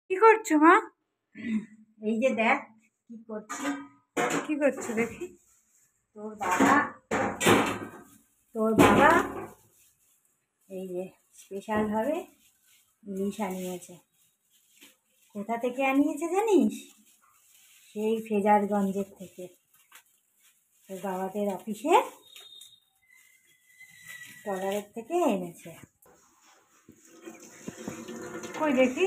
কি করছো মা? এই যে দেখ কি করছি। কি করছো দেখি? তোর বাবা তোর বাবা এই যে স্পেশাল ভাবে ইলিশ আনিয়েছে। কোথা থেকে আনিয়েছে জানিস? সেই ফ্রেজারগঞ্জের থেকে। তোর বাবাদের অফিসের ট্রলারের থেকে এনেছে। কই দেখি।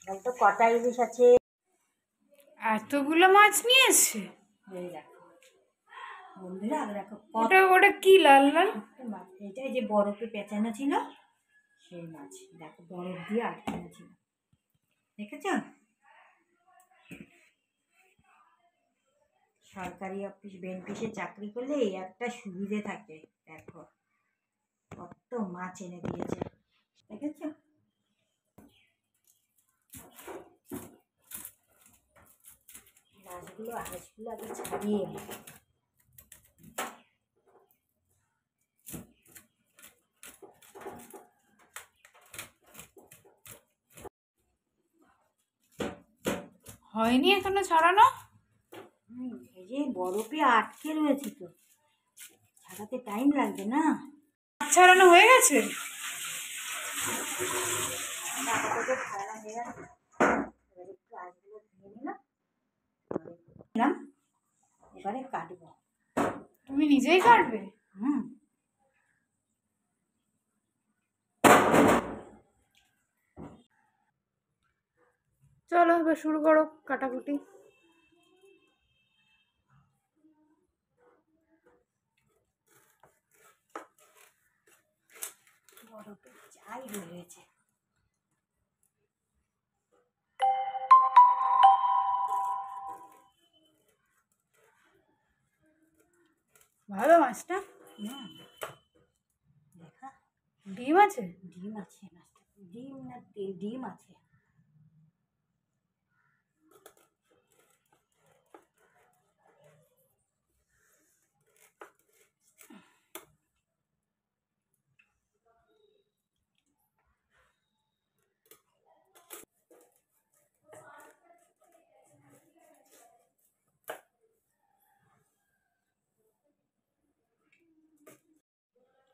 বলতো কটা ইলিশ আছে? এতগুলো মাছ নিয়ে এসছে? এই দেখো বন্ধুরা, দেখো ওটা ওটা কি লাল লাল? মাছ। এটাই যে বরফে পেঁচানো ছিল সেই মাছ। দেখো বরফ দিয়ে আটকানো ছিল, দেখেছ? সরকারি অফিস বেনপিসে চাকরি করলে এই একটা সুবিধে থাকে। দেখো কত মাছ এনে দিয়েছে, দেখেছ? মাছগুলো আড়াইশগুলো আগে ছাড়িয়ে নেবে। হয়নি এখনো ছাড়ানো? এই যে বরফে আটকে রয়েছে তো, ছাড়াতে টাইম লাগবে না। মাছ ছাড়ানো হয়ে গেছে? আপাতত ছাড়ানো হয়ে গেছে। এবার একটু আঁশগুলো ধুয়ে নিলাম, এবারে কাটবো। তুমি নিজেই কাটবে? হুম। চলো এবার শুরু করো কাটাকুটি। বরফে যাই রয়েছে। ভালো মাছটা? দেখা ডিম আছে? ডিম আছে মাছটা, ডিম না ডিম আছে।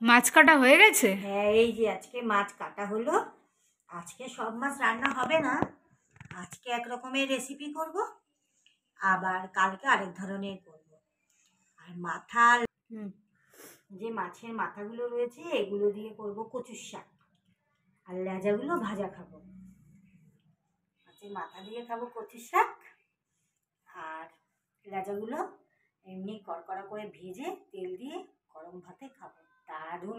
মাছ কাটা হয়ে গেছে? হ্যাঁ, এই যে আজকে মাছ কাটা হলো। আজকে সব মাছ রান্না হবে না, আজকে এক রকমের রেসিপি করব, আবার কালকে আরেক ধরনের করব। আর মাথা, যে মাছের মাথাগুলো রয়েছে এগুলো দিয়ে করব কচুর শাক, আর লেজাগুলো ভাজা খাবো। মাছের মাথা দিয়ে খাবো কচুর শাক, আর লেজাগুলো এমনি কড়কড়া করে ভেজে তেল দিয়ে গরম ভাতে খাবো, দারুণ